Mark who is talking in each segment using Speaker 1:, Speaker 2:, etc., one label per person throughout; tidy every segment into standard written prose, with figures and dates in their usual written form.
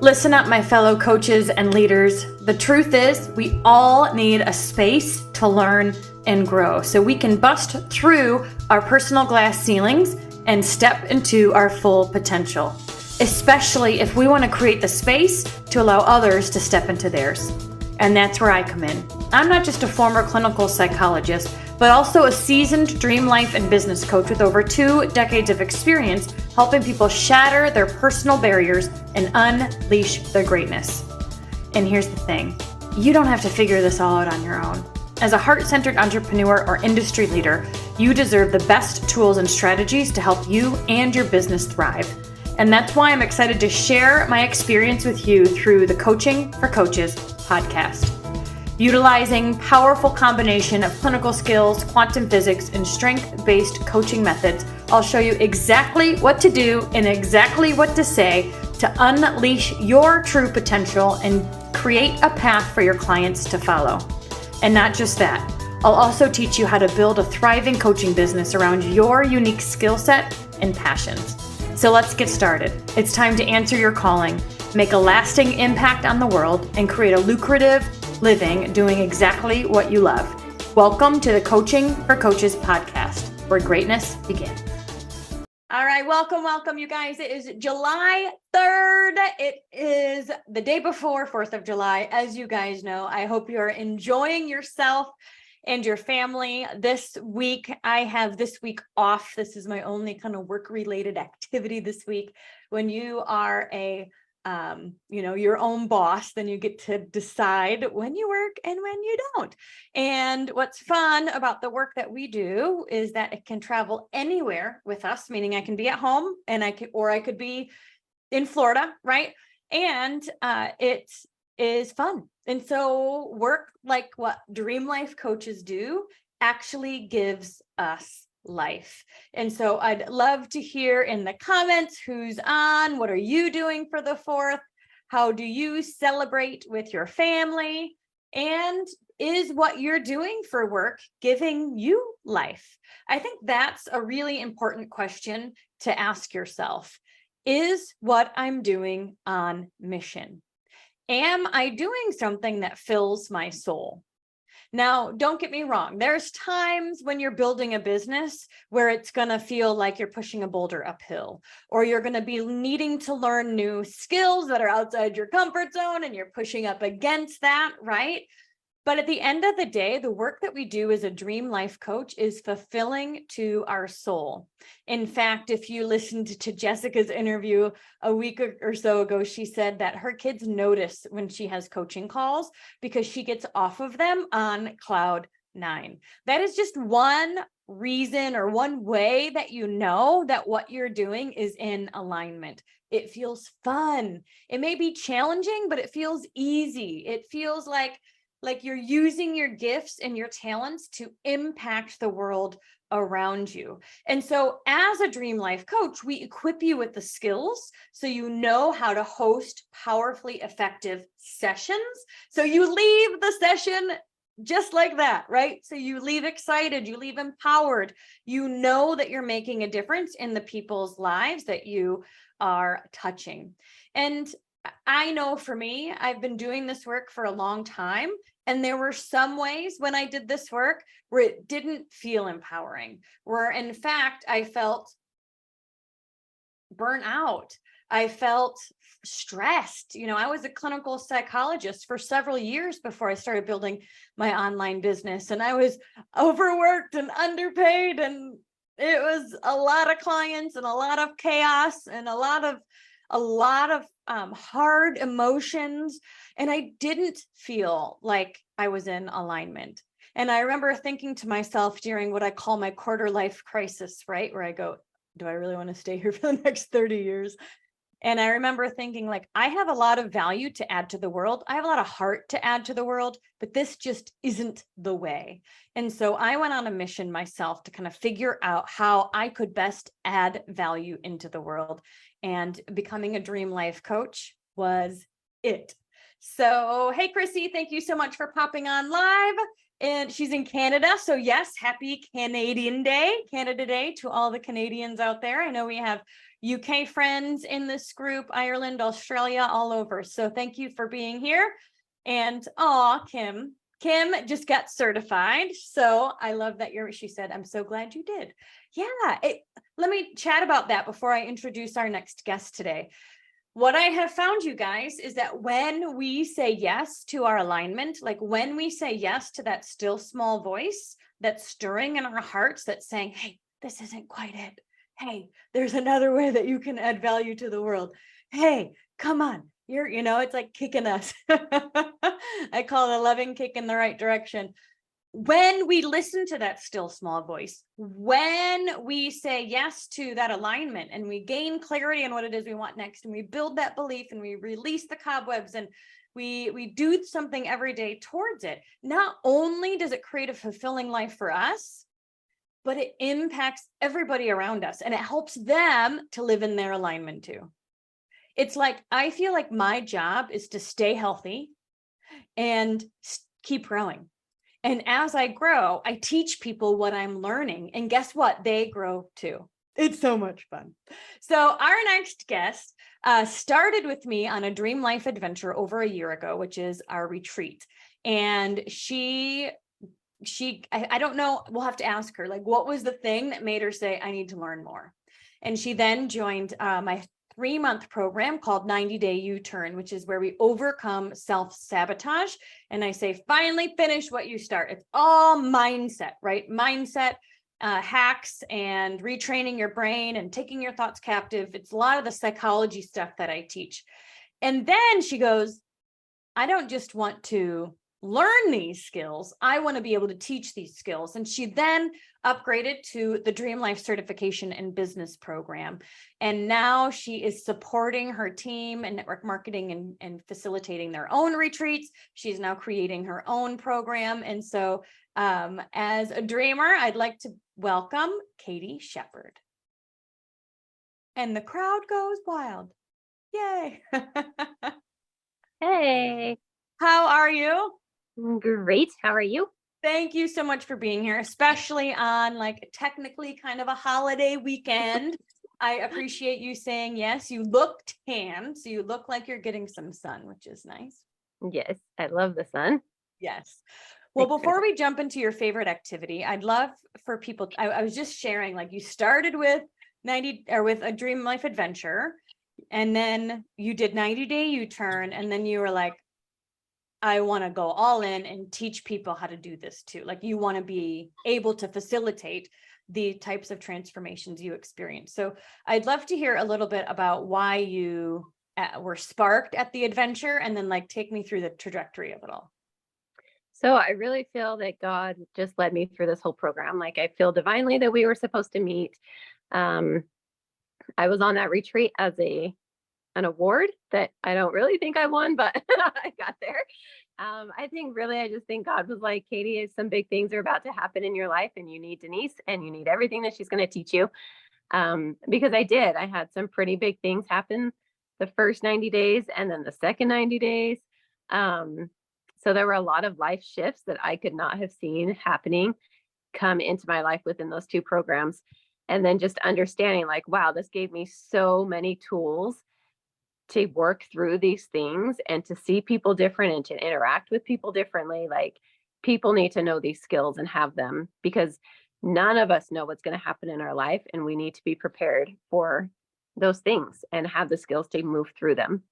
Speaker 1: Listen up, my fellow coaches and leaders. The truth is, we all need a space to learn and grow so we can bust through our personal glass ceilings and step into our full potential, especially if we want to create the space to allow others to step into theirs. And that's where I come in. I'm not just a former clinical psychologist, but also a seasoned dream life and business coach with over 2 decades of experience helping people shatter their personal barriers and unleash their greatness. And here's the thing, you don't have to figure this all out on your own. As a heart-centered entrepreneur or industry leader, you deserve the best tools and strategies to help you and your business thrive. And that's why I'm excited to share my experience with you through the Coaching for Coaches podcast. Utilizing powerful combination of clinical skills, quantum physics, and strength-based coaching methods, I'll show you exactly what to do and exactly what to say to unleash your true potential and create a path for your clients to follow. And not just that, I'll also teach you how to build a thriving coaching business around your unique skill set and passions. So let's get started. It's time to answer your calling, make a lasting impact on the world, and create a lucrative living doing exactly what you love. Welcome to the Coaching for Coaches podcast, where greatness begins. All right, welcome, you guys. It is July 3rd. It is the day before 4th of July. As you guys know, I hope you are enjoying yourself and your family. This week, I have this week off. This is my only kind of work-related activity this week. When you are your own boss, then you get to decide when you work and when you don't. And what's fun about the work that we do is that it can travel anywhere with us, meaning I can be at home and I could be in Florida, right? And it is fun. And so work like what Dream Life coaches do actually gives us life. And so I'd love to hear in the comments who's on, what are you doing for the 4th? How do you celebrate with your family? And is what you're doing for work giving you life? I think that's a really important question to ask yourself. Is what I'm doing on mission? Am I doing something that fills my soul? Now, don't get me wrong. There's times when you're building a business where it's going to feel like you're pushing a boulder uphill, or you're going to be needing to learn new skills that are outside your comfort zone and you're pushing up against that, right? But at the end of the day, the work that we do as a Dream Life coach is fulfilling to our soul. In fact, if you listened to Jessica's interview a week or so ago, she said that her kids notice when she has coaching calls because she gets off of them on cloud 9. That is just one reason or one way that you know that what you're doing is in alignment. It feels fun. It may be challenging, but it feels easy. It feels like you're using your gifts and your talents to impact the world around you. And so as a Dream Life coach, we equip you with the skills so you know how to host powerfully effective sessions. So you leave the session just like that, right? So you leave excited, you leave empowered, you know that you're making a difference in the people's lives that you are touching. And I know for me, I've been doing this work for a long time. And there were some ways when I did this work where it didn't feel empowering, where in fact, I felt burnt out. I felt stressed. I was a clinical psychologist for several years before I started building my online business. And I was overworked and underpaid. And it was a lot of clients and a lot of chaos and a lot of hard emotions. And I didn't feel like I was in alignment. And I remember thinking to myself during what I call my quarter life crisis, right? Where I go, do I really want to stay here for the next 30 years? And I remember thinking I have a lot of value to add to the world. I have a lot of heart to add to the world, but this just isn't the way. And so I went on a mission myself to kind of figure out how I could best add value into the world. And becoming a Dream Life coach was it. So, hey, Chrissy, thank you so much for popping on live. And she's in Canada. So yes, happy Canadian Day, Canada Day to all the Canadians out there. I know we have UK friends in this group, Ireland, Australia, all over. So thank you for being here. And Kim just got certified. So I love that she said, I'm so glad you did. Yeah. Let me chat about that before I introduce our next guest today. What I have found, you guys, is that when we say yes to our alignment, like when we say yes to that still small voice that's stirring in our hearts, that's saying, hey, this isn't quite it. Hey, there's another way that you can add value to the world. Hey, come on. It's like kicking us. I call it a loving kick in the right direction. When we listen to that still small voice, when we say yes to that alignment and we gain clarity on what it is we want next, and we build that belief and we release the cobwebs and we do something every day towards it, not only does it create a fulfilling life for us, but it impacts everybody around us and it helps them to live in their alignment too. It's like, I feel like my job is to stay healthy and keep growing. And as I grow, I teach people what I'm learning. And guess what? They grow too. It's so much fun. So our next guest started with me on a Dream Life adventure over a year ago, which is our retreat. And I don't know, we'll have to ask her, like, what was the thing that made her say, I need to learn more? And she then joined my 3-month program called 90 Day U-Turn, which is where we overcome self-sabotage. And I say, finally finish what you start. It's all mindset, right? Mindset hacks and retraining your brain and taking your thoughts captive. It's a lot of the psychology stuff that I teach. And then she goes, I don't just want to learn these skills. I want to be able to teach these skills. And she then upgraded to the Dream Life Certification and Business Program. And now she is supporting her team in network marketing and facilitating their own retreats. She's now creating her own program. And so as a dreamer, I'd like to welcome Katie Shepherd. And the crowd goes wild. Yay.
Speaker 2: Hey.
Speaker 1: How are you?
Speaker 2: Great. How are you?
Speaker 1: Thank you so much for being here, especially on like technically kind of a holiday weekend. I appreciate you saying yes. You look tan, so you look like you're getting some sun, which is nice.
Speaker 2: Yes, I love the sun.
Speaker 1: Yes. Well, before we jump into your favorite activity, I'd love for people, I was just sharing, like you started with with a Dream Life adventure, and then you did 90 Day U-Turn, and then you were like, I want to go all in and teach people how to do this too. Like you want to be able to facilitate the types of transformations you experience. So I'd love to hear a little bit about why you were sparked at the adventure, and then like take me through the trajectory of it all.
Speaker 2: So I really feel that God just led me through this whole program. Like I feel divinely that we were supposed to meet. I was on that retreat as an award that I don't really think I won, but I got there. I just think God was like, Katie, some big things are about to happen in your life and you need Denise and you need everything that she's going to teach you. Because I had some pretty big things happen the first 90 days and then the second 90 days. So there were a lot of life shifts that I could not have seen happening come into my life within those 2 programs. And then just understanding like, wow, this gave me so many tools to work through these things and to see people different and to interact with people differently. Like people need to know these skills and have them, because none of us know what's going to happen in our life. And we need to be prepared for those things and have the skills to move through them.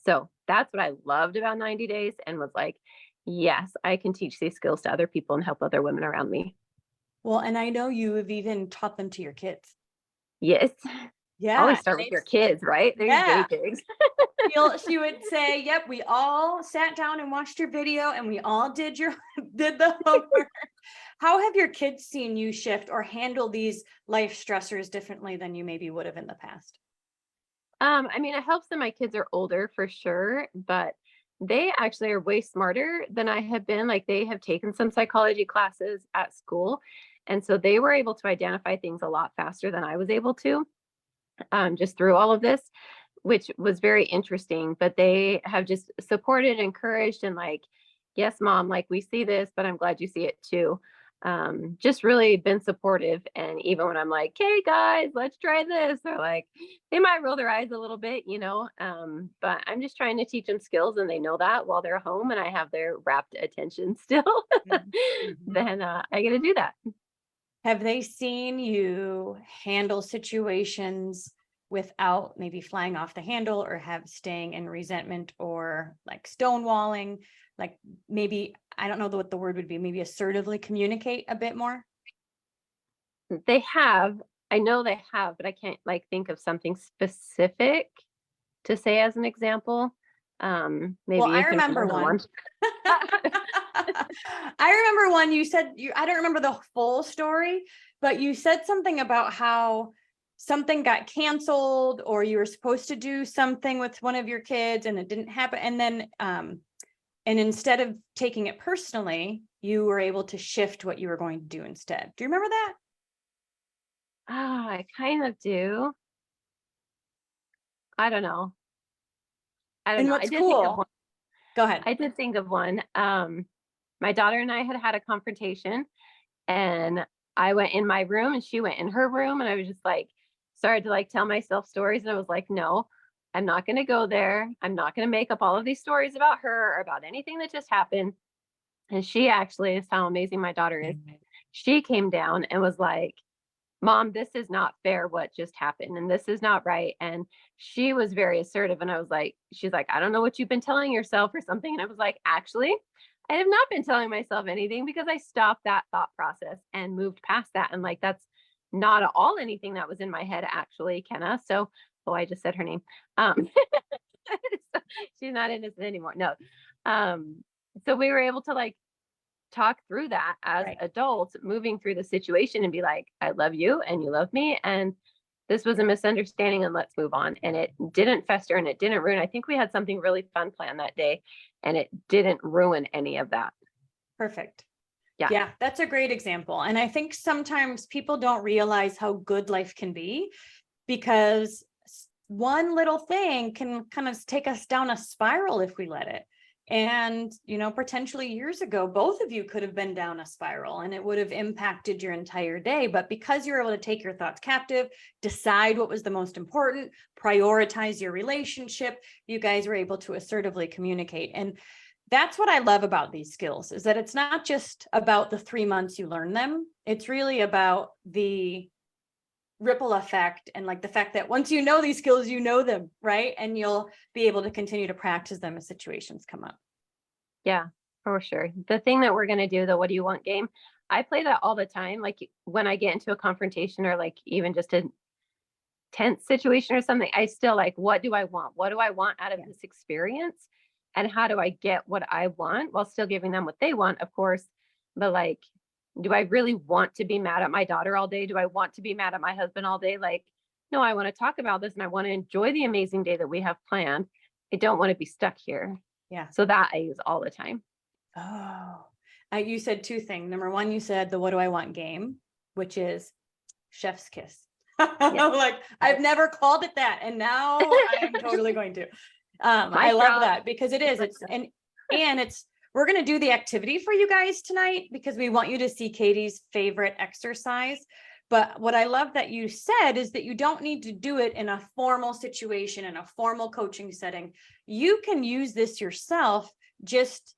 Speaker 2: So that's what I loved about 90 days and was like, yes, I can teach these skills to other people and help other women around me.
Speaker 1: Well, and I know you have even taught them to your kids.
Speaker 2: Yes.
Speaker 1: Yeah.
Speaker 2: Always start with your kids, right? They're guinea pigs.
Speaker 1: She would say, yep, we all sat down and watched your video and we all did the homework. How have your kids seen you shift or handle these life stressors differently than you maybe would have in the past?
Speaker 2: It helps that my kids are older for sure, but they actually are way smarter than I have been. Like they have taken some psychology classes at school. And so they were able to identify things a lot faster than I was able to, just through all of this, which was very interesting. But they have just supported, encouraged, and like yes, mom, like we see this, but I'm glad you see it too. Just really been supportive. And even when I'm like, hey guys, let's try this, or like they might roll their eyes a little bit, but I'm just trying to teach them skills and they know that while they're home and I have their rapt attention still,
Speaker 1: Mhm. Mhm.
Speaker 2: then I get to do that.
Speaker 1: Have they seen you handle situations without maybe flying off the handle or have staying in resentment or like stonewalling? Like maybe, I don't know what the word would be, maybe assertively communicate a bit more?
Speaker 2: They have, I know they have, but I can't like think of something specific to say as an example.
Speaker 1: Well,
Speaker 2: Maybe
Speaker 1: I
Speaker 2: you can
Speaker 1: remember
Speaker 2: remember
Speaker 1: one.
Speaker 2: one.
Speaker 1: I remember one you said I don't remember the full story, but you said something about how something got canceled or you were supposed to do something with one of your kids and it didn't happen. And then and instead of taking it personally, you were able to shift what you were going to do instead. Do you remember that?
Speaker 2: I kind of do. I don't know. I don't
Speaker 1: And
Speaker 2: know.
Speaker 1: what's cool, go ahead.
Speaker 2: I did think of one. My daughter and I had a confrontation, and I went in my room and she went in her room, and I was just like, started to like tell myself stories, and I was like, no, I'm not going to go there. I'm not going to make up all of these stories about her or about anything that just happened. And she actually is how amazing my daughter is. She came down and was like, Mom, this is not fair what just happened, and this is not right. And she was very assertive. And I was like, she's like, I don't know what you've been telling yourself or something. And I was like, actually, I have not been telling myself anything because I stopped that thought process and moved past that. And like, that's not at all anything that was in my head, actually, Kenna. So, oh, I just said her name. So she's not innocent anymore. No. Um, so we were able to like talk through that as
Speaker 1: Right.
Speaker 2: adults moving through the situation and be like, I love you and you love me. And this was a misunderstanding and let's move on. And it didn't fester and it didn't ruin. I think we had something really fun planned that day and it didn't ruin any of that.
Speaker 1: Perfect.
Speaker 2: Yeah.
Speaker 1: Yeah, that's a great example. And I think sometimes people don't realize how good life can be because one little thing can kind of take us down a spiral if we let it. And, potentially years ago, both of you could have been down a spiral and it would have impacted your entire day. But because you're able to take your thoughts captive, decide what was the most important, prioritize your relationship, you guys were able to assertively communicate. And that's what I love about these skills is that it's not just about the 3 months you learn them. It's really about the ripple effect and like the fact that once you know these skills, you know them, right? And you'll be able to continue to practice them as situations come up.
Speaker 2: Yeah, for sure. The thing that we're going to do, the what do you want game, I play that all the time. Like when I get into a confrontation or like even just a tense situation or something, I still like, what do I want? What do I want out of this experience? And how do I get what I want while still giving them what they want, of course. But like, do I really want to be mad at my daughter all day? Do I want to be mad at my husband all day? Like, no, I want to talk about this and I want to enjoy the amazing day that we have planned. I don't want to be stuck here.
Speaker 1: Yeah.
Speaker 2: So that I use all the time.
Speaker 1: Oh, you said two things. Number one, you said the what do I want game, which is chef's kiss.
Speaker 2: Yeah.
Speaker 1: Like I've never called it that. And now I am totally going to. I love that because it is. And it's, we're going to do the activity for you guys tonight because we want you to see Katie's favorite exercise. But what I love that you said is that you don't need to do it in a formal situation, in a formal coaching setting. You can use this yourself just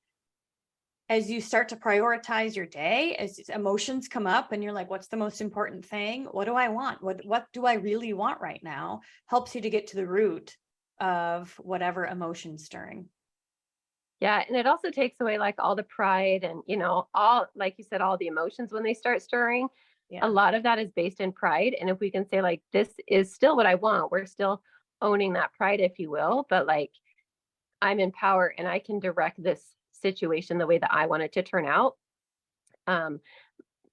Speaker 1: as you start to prioritize your day, as emotions come up and you're like, what's the most important thing? What do I want? What do I really want right now? Helps you to get to the root of whatever emotion stirring.
Speaker 2: Yeah. And it also takes away like all the pride and, all, like you said, all the emotions when they start stirring.
Speaker 1: Yeah.
Speaker 2: A lot of that is based in pride. And if we can say, like, this is still what I want, we're still owning that pride, if you will. But like, I'm in power and I can direct this situation the way that I want it to turn out. Um,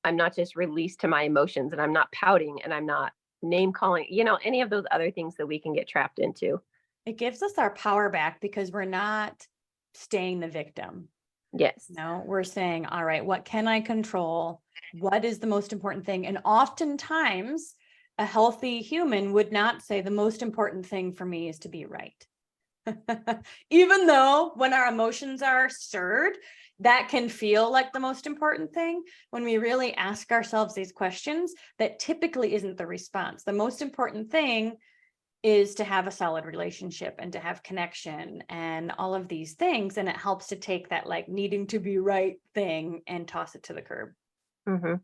Speaker 2: I'm not just released to my emotions and I'm not pouting and I'm not name calling, any of those other things that we can get trapped into.
Speaker 1: It gives us our power back because we're not staying the victim.
Speaker 2: Yes.
Speaker 1: No, we're saying, all right, what can I control? What is the most important thing? And oftentimes a healthy human would not say the most important thing for me is to be right. Even though when our emotions are stirred, that can feel like the most important thing. When we really ask ourselves these questions, that typically isn't the response. The most important thing is to have a solid relationship and to have connection and all of these things. And it helps to take that like needing to be right thing and toss it to the curb.
Speaker 2: Mm-hmm.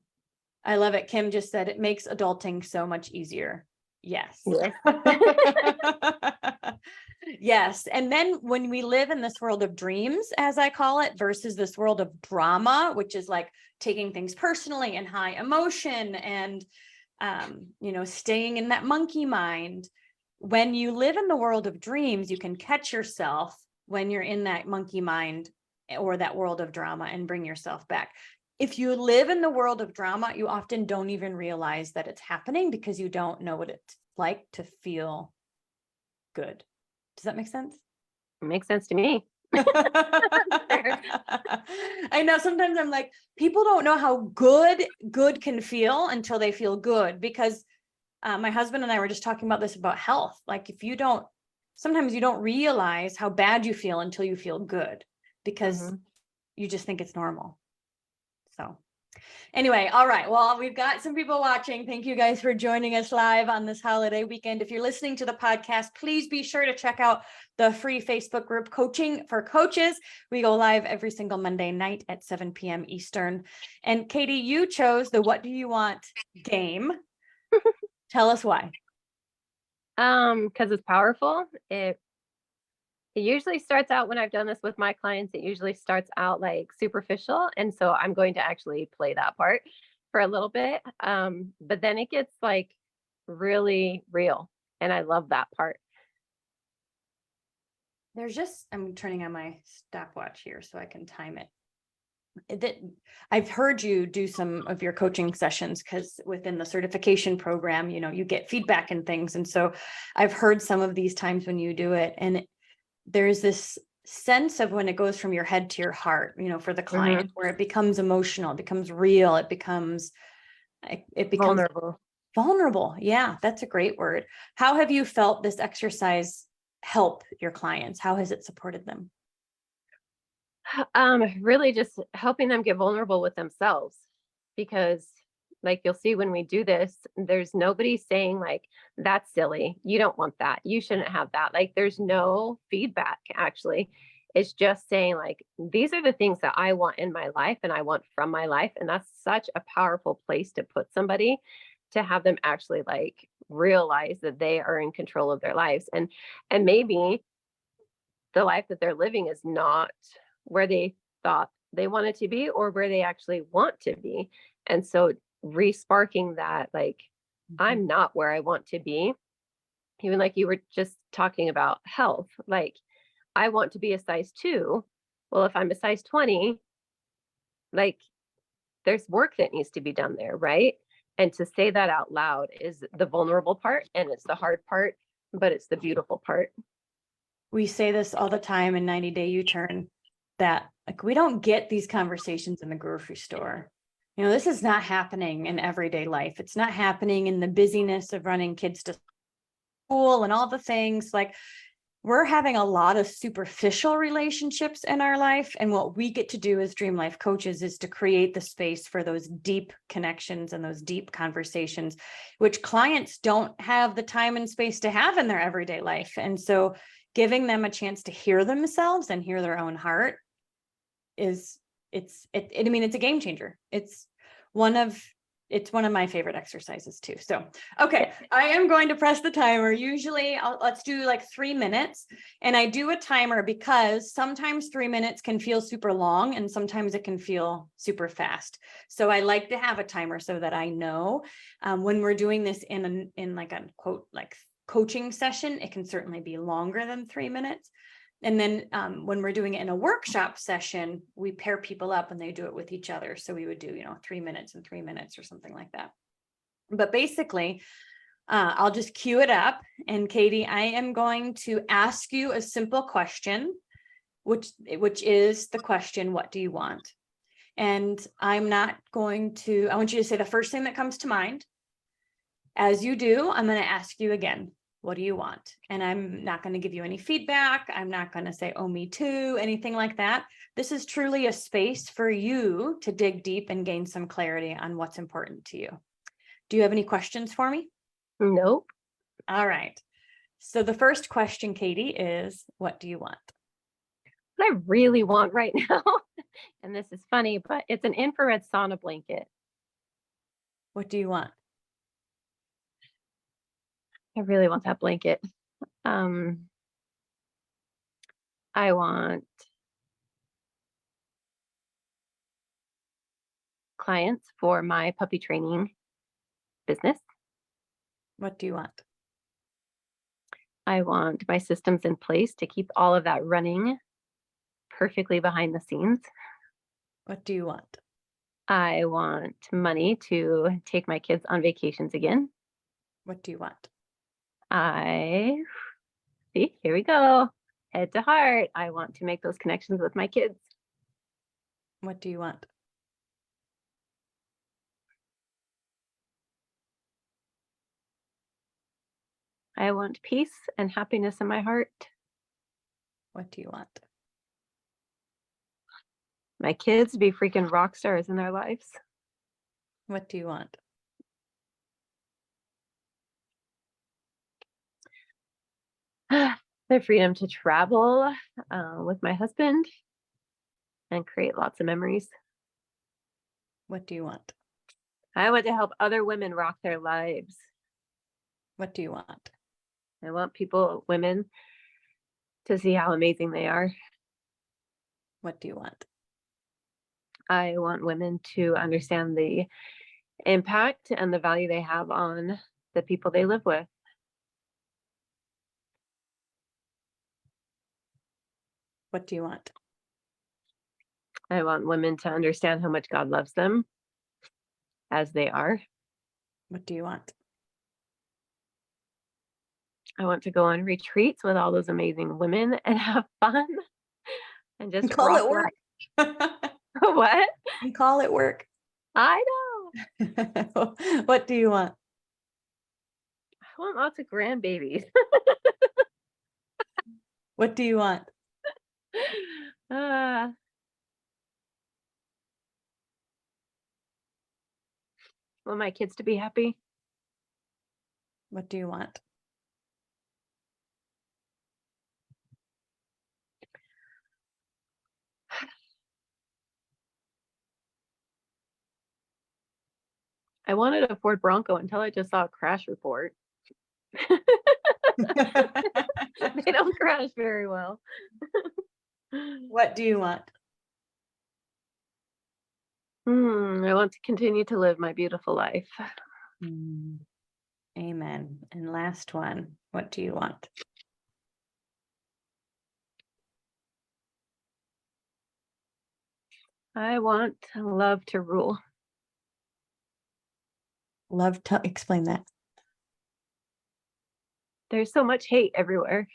Speaker 1: I love it. Kim just said it makes adulting so much easier. Yes.
Speaker 2: Yeah.
Speaker 1: Yes. And then when we live in this world of dreams, as I call it, versus this world of drama, which is like taking things personally and high emotion and, staying in that monkey mind. When you live in the world of dreams, you can catch yourself when you're in that monkey mind or that world of drama and bring yourself back. If you live in the world of drama, you often don't even realize that it's happening because you don't know what it's like to feel good. Does that make sense?
Speaker 2: It makes sense to me.
Speaker 1: I know sometimes I'm like, people don't know how good can feel until they feel good, because my husband and I were just talking about this about health. Like sometimes you don't realize how bad you feel until you feel good, because you just think it's normal. So anyway, all right. Well, we've got some people watching. Thank you guys for joining us live on this holiday weekend. If you're listening to the podcast, please be sure to check out the free Facebook group, Coaching for Coaches. We go live every single Monday night at 7 p.m. Eastern. And Katie, you chose the What Do You Want game. Tell us why.
Speaker 2: Because it's powerful. It usually starts out, when I've done this with my clients, it usually starts out like superficial. And so I'm going to actually play that part for a little bit. But then it gets like really real. And I love that part.
Speaker 1: I'm turning on my stopwatch here so I can time it. I've heard you do some of your coaching sessions, because within the certification program, you get feedback and things. And so I've heard some of these times when you do it, and there's this sense of when it goes from your head to your heart, for the client, where it becomes emotional, it becomes real, it becomes vulnerable. Yeah, that's a great word. How have you felt this exercise help your clients? How has it supported them?
Speaker 2: Really just helping them get vulnerable with themselves, because like you'll see when we do this, there's nobody saying like, that's silly, you don't want that, you shouldn't have that. Like there's no feedback actually. It's just saying like, these are the things that I want in my life and I want from my life. And that's such a powerful place to put somebody, to have them actually like realize that they are in control of their lives. And maybe the life that they're living is not where they thought they wanted to be or where they actually want to be. And so re-sparking that, like, I'm not where I want to be. Even like you were just talking about health, like I want to be a size 2. Well, if I'm a size 20, like there's work that needs to be done there, right? And to say that out loud is the vulnerable part, and it's the hard part, but it's the beautiful part.
Speaker 1: We say this all the time in 90 Day U-Turn, that like we don't get these conversations in the grocery store. This is not happening in everyday life. It's not happening in the busyness of running kids to school and all the things. Like, we're having a lot of superficial relationships in our life. And what we get to do as Dream Life coaches is to create the space for those deep connections and those deep conversations, which clients don't have the time and space to have in their everyday life. And so giving them a chance to hear themselves and hear their own heart it's a game changer. It's one of my favorite exercises too. So, okay, I am going to press the timer. Usually let's do like 3 minutes, and I do a timer because sometimes 3 minutes can feel super long and sometimes it can feel super fast. So I like to have a timer so that I know when we're doing this in like a quote, like coaching session, it can certainly be longer than 3 minutes. And then when we're doing it in a workshop session, we pair people up and they do it with each other. So we would do, 3 minutes and 3 minutes or something like that. But basically, I'll just cue it up. And Katie, I am going to ask you a simple question, which is the question, what do you want? And I want you to say the first thing that comes to mind. As you do, I'm going to ask you again, What do you want? And I'm not going to give you any feedback. I'm not going to say, oh, me too, anything like that. This is truly a space for you to dig deep and gain some clarity on what's important to you. Do you have any questions for me?
Speaker 2: Nope.
Speaker 1: All right. So the first question, Katie, is what do you want?
Speaker 2: What I really want right now, and this is funny, but it's an infrared sauna blanket.
Speaker 1: What do you want?
Speaker 2: I really want that blanket. I want clients for my puppy training business.
Speaker 1: What do you want?
Speaker 2: I want my systems in place to keep all of that running perfectly behind the scenes.
Speaker 1: What do you want?
Speaker 2: I want money to take my kids on vacations again.
Speaker 1: What do you want?
Speaker 2: See, here we go. Head to heart. I want to make those connections with my kids.
Speaker 1: What do you want?
Speaker 2: I want peace and happiness in my heart.
Speaker 1: What do you want?
Speaker 2: My kids to be freaking rock stars in their lives.
Speaker 1: What do you want?
Speaker 2: The freedom to travel with my husband and create lots of memories.
Speaker 1: What do you want?
Speaker 2: I want to help other women rock their lives.
Speaker 1: What do you want?
Speaker 2: I want women to see how amazing they are.
Speaker 1: What do you want?
Speaker 2: I want women to understand the impact and the value they have on the people they live with.
Speaker 1: What do you want?
Speaker 2: I want women to understand how much God loves them as they are.
Speaker 1: What do you want?
Speaker 2: I want to go on retreats with all those amazing women and have fun and just
Speaker 1: Call it
Speaker 2: rock
Speaker 1: work.
Speaker 2: What?
Speaker 1: And call it work.
Speaker 2: I know.
Speaker 1: What do you want?
Speaker 2: I want lots of grandbabies.
Speaker 1: What do you want?
Speaker 2: I want my kids to be happy.
Speaker 1: What do you want?
Speaker 2: I wanted a Ford Bronco until I just saw a crash report. They don't crash very well.
Speaker 1: What do you want?
Speaker 2: I want to continue to live my beautiful life.
Speaker 1: Amen. And last one, what do you want?
Speaker 2: I want love to rule.
Speaker 1: Love to explain that.
Speaker 2: There's so much hate everywhere.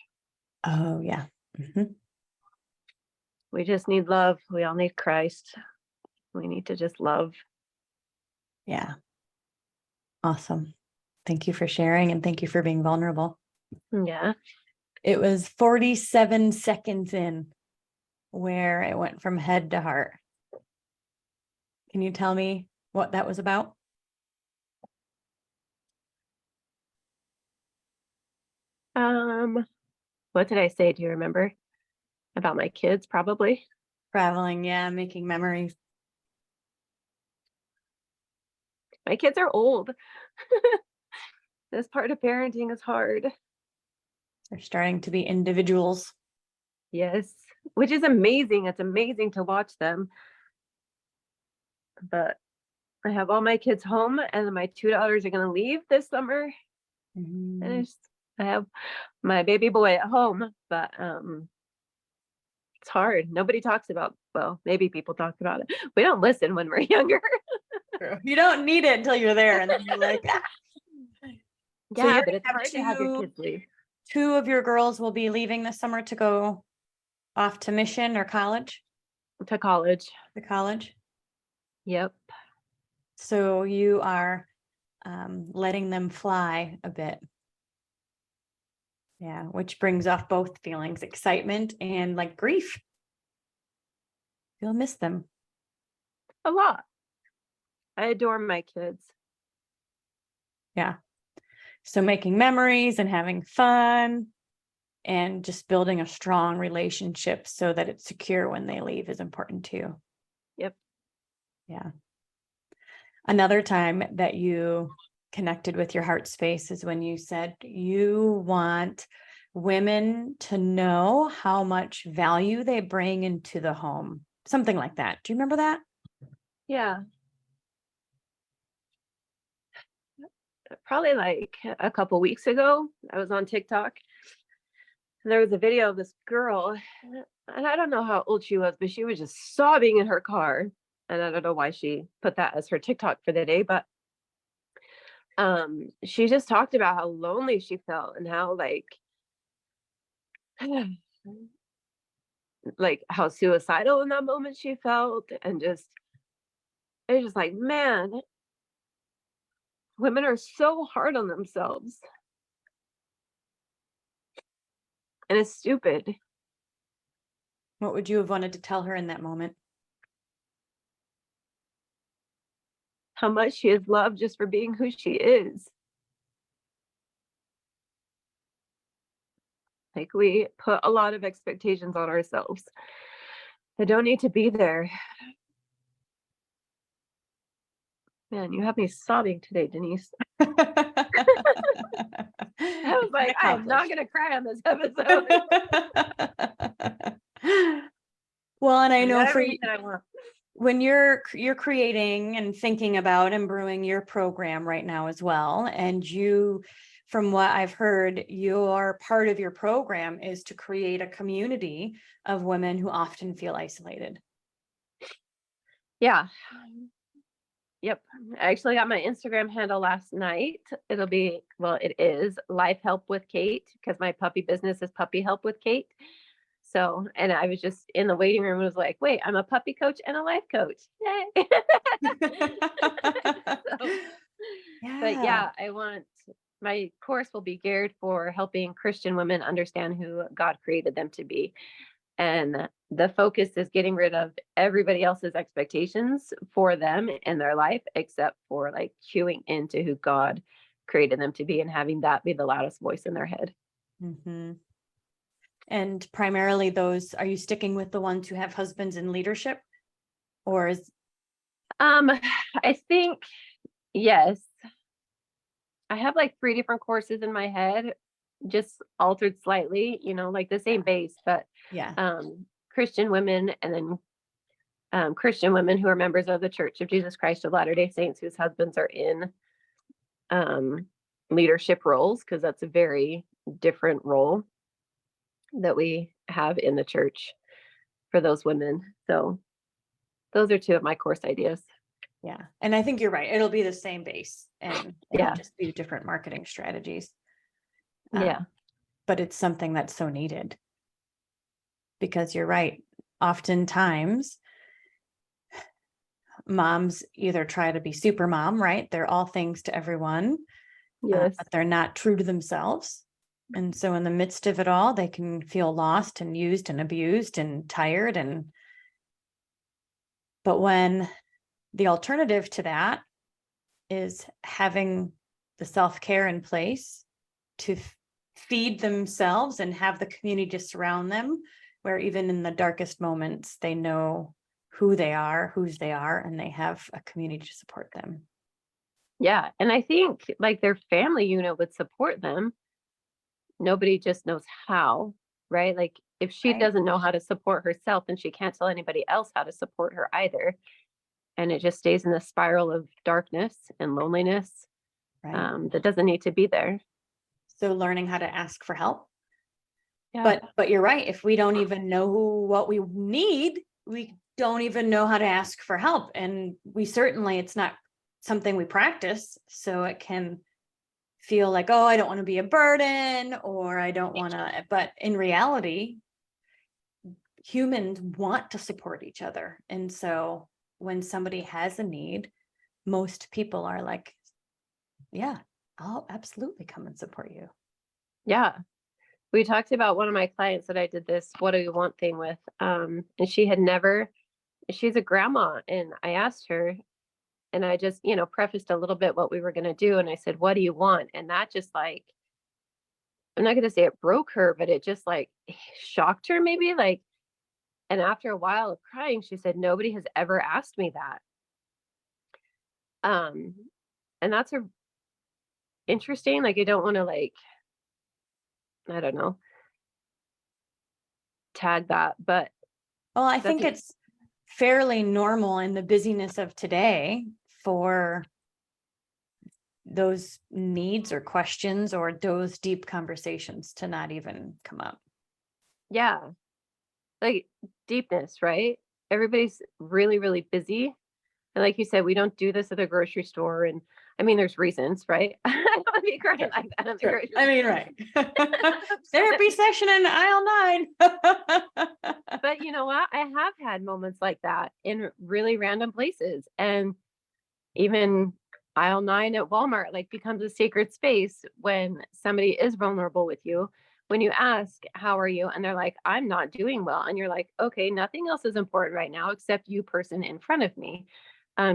Speaker 1: Oh, yeah.
Speaker 2: We just need love. We all need Christ. We need to just love.
Speaker 1: Yeah. Awesome. Thank you for sharing and thank you for being vulnerable.
Speaker 2: Yeah.
Speaker 1: It was 47 seconds in where it went from head to heart. Can you tell me what that was about?
Speaker 2: What did I say? Do you remember? About my kids, probably.
Speaker 1: Traveling, yeah, making memories.
Speaker 2: My kids are old. This part of parenting is hard.
Speaker 1: They're starting to be individuals.
Speaker 2: Yes, which is amazing. It's amazing to watch them. But I have all my kids home and my 2 daughters are going to leave this summer. And I have my baby boy at home, but it's hard. Nobody talks about, well, maybe people talk about it. We don't listen when we're younger.
Speaker 1: You don't need it until you're there. And then you're like, ah.
Speaker 2: Yeah,
Speaker 1: So
Speaker 2: but it's hard to have your kids leave.
Speaker 1: 2 of your girls will be leaving this summer to go off to mission or college?
Speaker 2: To college.
Speaker 1: To college.
Speaker 2: Yep.
Speaker 1: So you are letting them fly a bit. Yeah, which brings off both feelings, excitement and like grief. You'll miss them.
Speaker 2: A lot. I adore my kids.
Speaker 1: Yeah. So making memories and having fun and just building a strong relationship so that it's secure when they leave is important too.
Speaker 2: Yep.
Speaker 1: Yeah. Another time that you connected with your heart space is when you said you want women to know how much value they bring into the home. Something like that. Do you remember that?
Speaker 2: Yeah. Probably like a couple weeks ago, I was on TikTok and there was a video of this girl, and I don't know how old she was, but she was just sobbing in her car. And I don't know why she put that as her TikTok for the day, but she just talked about how lonely she felt and how like how suicidal in that moment she felt, and just it's just like, man, women are so hard on themselves, and it's stupid.
Speaker 1: What would you have wanted to tell her in that moment?
Speaker 2: How much she is loved just for being who she is. Like, we put a lot of expectations on ourselves that don't need to be there. Man, you have me sobbing today, Denise. I was like, I am not gonna cry on this episode.
Speaker 1: Well, and I know for
Speaker 2: everything I want.
Speaker 1: when you're creating and thinking about and brewing your program right now as well, and you, from what I've heard, your part of your program is to create a community of women who often feel isolated.
Speaker 2: Yeah. Yep. I actually got my Instagram handle last night. It'll be, well, it is Life Help with Kate, because my puppy business is Puppy Help with Kate. So, and I was just in the waiting room and was like, wait, I'm a puppy coach and a life coach. Yay. So, but yeah, I want my course will be geared for helping Christian women understand who God created them to be. And the focus is getting rid of everybody else's expectations for them in their life, except for like cueing into who God created them to be and having that be the loudest voice in their head.
Speaker 1: Mm-hmm. And primarily those, are you sticking with the ones who have husbands in leadership? Or is
Speaker 2: I think, yes. I have like 3 different courses in my head, just altered slightly, like the same base, but
Speaker 1: yeah.
Speaker 2: Christian women, and then Christian women who are members of the Church of Jesus Christ of Latter-day Saints whose husbands are in leadership roles, because that's a very different role that we have in the church for those women. So those are 2 of my course ideas.
Speaker 1: Yeah. And I think you're right. It'll be the same base and it'll
Speaker 2: Yeah.
Speaker 1: just be different marketing strategies.
Speaker 2: Yeah.
Speaker 1: But it's something that's so needed. Because you're right. Oftentimes, moms either try to be super mom, right? They're all things to everyone,
Speaker 2: Yes.
Speaker 1: but they're not true to themselves. And so in the midst of it all, they can feel lost and used and abused and tired. But when the alternative to that is having the self-care in place to feed themselves and have the community to surround them, where even in the darkest moments, they know who they are, whose they are, and they have a community to support them.
Speaker 2: Yeah. And I think like their family unit would support them. Nobody just knows how, right? Like if she
Speaker 1: Right.
Speaker 2: doesn't know how to support herself, then she can't tell anybody else how to support her either. And it just stays in the spiral of darkness and loneliness
Speaker 1: Right.
Speaker 2: that doesn't need to be there.
Speaker 1: So learning how to ask for help.
Speaker 2: Yeah.
Speaker 1: But you're right. If we don't even know what we need, we don't even know how to ask for help. And we certainly, it's not something we practice. So it can feel like, oh, I don't want to be a burden, or I don't want to, but in reality, humans want to support each other. And so when somebody has a need, most people are like, yeah, I'll absolutely come and support you.
Speaker 2: Yeah. we talked about one of my clients that I did this what do you want thing with. And she's a grandma, and I asked her, and I just, prefaced a little bit what we were going to do. And I said, what do you want? And that just like, I'm not going to say it broke her, but it just like shocked her maybe. Like, and after a while of crying, she said, nobody has ever asked me that. Um, and that's a interesting, like, I don't want to like, I don't know, tag that, but
Speaker 1: Well, I
Speaker 2: that's
Speaker 1: think it's fairly normal in the busyness of today for those needs or questions or those deep conversations to not even come up.
Speaker 2: yeah, like deepness, right? Everybody's really, really busy. And like you said, we don't do this at the grocery store. And I mean, there's reasons, right? I don't be crying like that at the
Speaker 1: Sure.
Speaker 2: grocery
Speaker 1: I mean,
Speaker 2: store.
Speaker 1: right. Therapy session in aisle 9.
Speaker 2: But you know what? I have had moments like that in really random places. And even aisle 9 at Walmart like becomes a sacred space when somebody is vulnerable with you. When you ask, how are you? And they're like, I'm not doing well. And you're like, okay, nothing else is important right now except you person in front of me.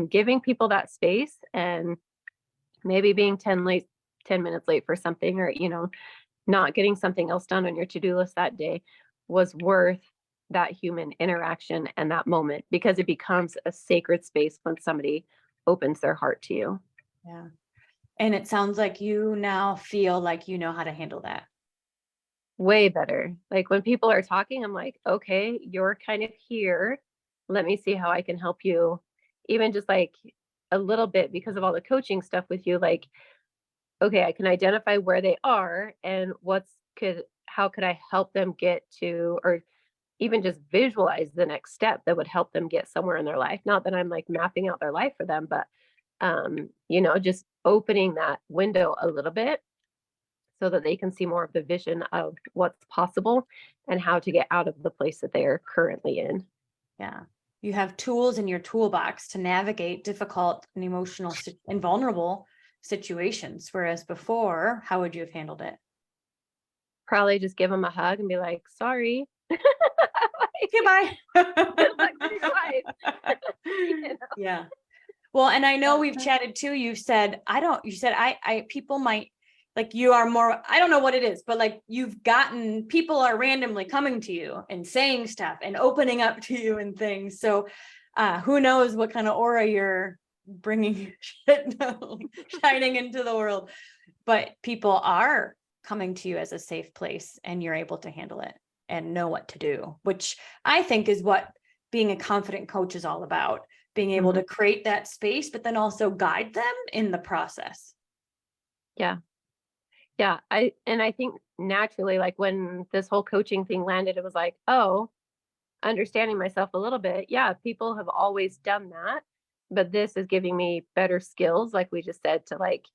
Speaker 2: Giving people that space and maybe being 10 minutes late for something, or, not getting something else done on your to-do list that day was worth that human interaction and that moment, because it becomes a sacred space when somebody opens their heart to you.
Speaker 1: Yeah. And it sounds like you now feel like you know how to handle that.
Speaker 2: Way better. Like when people are talking, I'm like, okay, you're kind of here. Let me see how I can help you. Even just like a little bit because of all the coaching stuff with you, like, okay, I can identify where they are and how could I help them get to, or even just visualize the next step that would help them get somewhere in their life. Not that I'm like mapping out their life for them, but just opening that window a little bit so that they can see more of the vision of what's possible and how to get out of the place that they are currently in.
Speaker 1: Yeah. You have tools in your toolbox to navigate difficult and emotional and vulnerable situations. Whereas before, how would you have handled it?
Speaker 2: Probably just give them a hug and be like, sorry.
Speaker 1: Goodbye.
Speaker 2: Good luck with your life.
Speaker 1: Yeah. Well, and I know we've chatted too. You said, people might like you are more, I don't know what it is, but like people are randomly coming to you and saying stuff and opening up to you and things. So who knows what kind of aura you're bringing shining into the world, but people are coming to you as a safe place and you're able to handle it and know what to do, which I think is what being a confident coach is all about. Being able to create that space, but then also guide them in the process.
Speaker 2: Yeah. Yeah. I think naturally, like when this whole coaching thing landed, it was like, oh, understanding myself a little bit. Yeah. People have always done that, but this is giving me better skills, like we just said, to like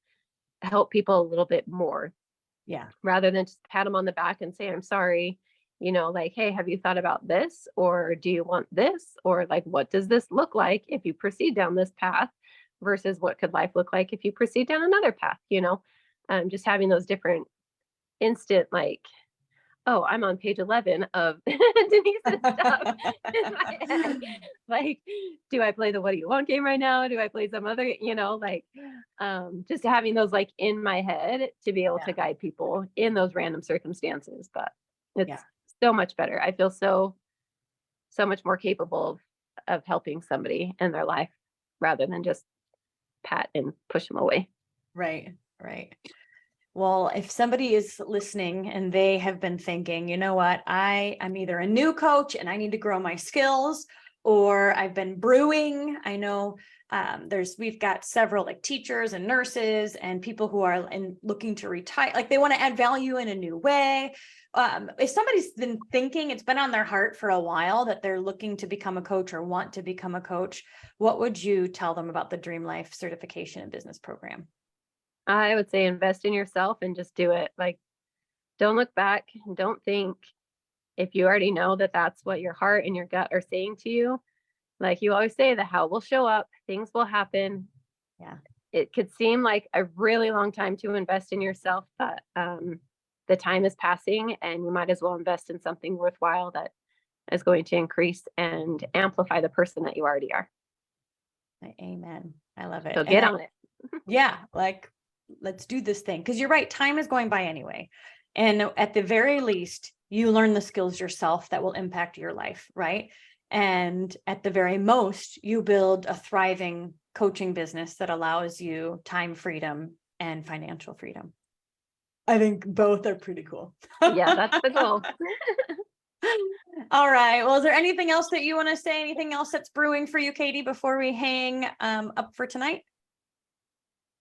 Speaker 2: help people a little bit more.
Speaker 1: Yeah.
Speaker 2: Rather than just pat them on the back and say, I'm sorry, like, hey, have you thought about this? Or do you want this? Or like, what does this look like if you proceed down this path versus what could life look like if you proceed down another path, just having those different instant, like, oh, I'm on page 11 of Denise's stuff in my head. Like, do I play the what do you want game right now? Do I play some other, just having those like in my head to be able to guide people in those random circumstances. But it's so much better. I feel so much more capable of helping somebody in their life rather than just pat and push them away.
Speaker 1: Right. Well, if somebody is listening and they have been thinking, you know what, I'm either a new coach and I need to grow my skills, or I've been brewing. I know we've got several like teachers and nurses and people who are looking to retire, like they want to add value in a new way. If somebody's been thinking, it's been on their heart for a while that they're looking to become a coach or want to become a coach, what would you tell them about the Dream Life Certification and Business Program?
Speaker 2: I would say invest in yourself and just do it. Like, don't look back. Don't think. If you already know that that's what your heart and your gut are saying to you, like you always say, the how will show up, things will happen.
Speaker 1: Yeah.
Speaker 2: It could seem like a really long time to invest in yourself, but the time is passing, and you might as well invest in something worthwhile that is going to increase and amplify the person that you already are.
Speaker 1: Amen. I love it.
Speaker 2: So get on it.
Speaker 1: Yeah, like, let's do this thing. Because you're right, time is going by anyway. And at the very least, you learn the skills yourself that will impact your life, right? And at the very most, you build a thriving coaching business that allows you time freedom and financial freedom. I think both are pretty cool.
Speaker 2: Yeah, that's the goal.
Speaker 1: All right. Well, is there anything else that you want to say? Anything else that's brewing for you, Katie, before we hang up for tonight?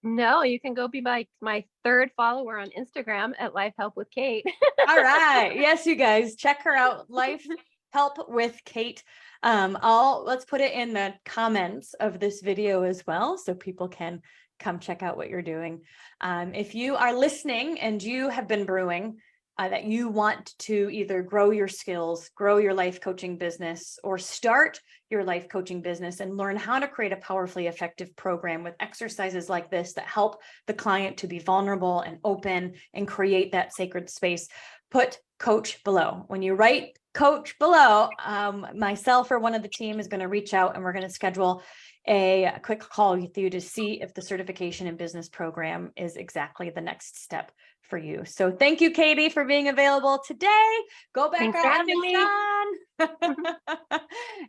Speaker 2: No, you can go be my third follower on Instagram at Life Help with Kate.
Speaker 1: All right. Yes, you guys check her out. Life Help with Kate. Let's put it in the comments of this video as well, so people can come check out what you're doing. If you are listening and you have been brewing that you want to either grow your skills, grow your life coaching business, or start your life coaching business and learn how to create a powerfully effective program with exercises like this that help the client to be vulnerable and open and create that sacred space, put coach below. When you write coach below, myself or one of the team is going to reach out, and we're going to schedule a quick call with you to see if the certification in business program is exactly the next step for you. So thank you, Katie, for being available today. Go back out in the sun.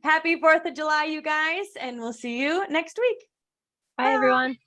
Speaker 1: Happy 4th of July, you guys, and we'll see you next week.
Speaker 2: Bye, everyone.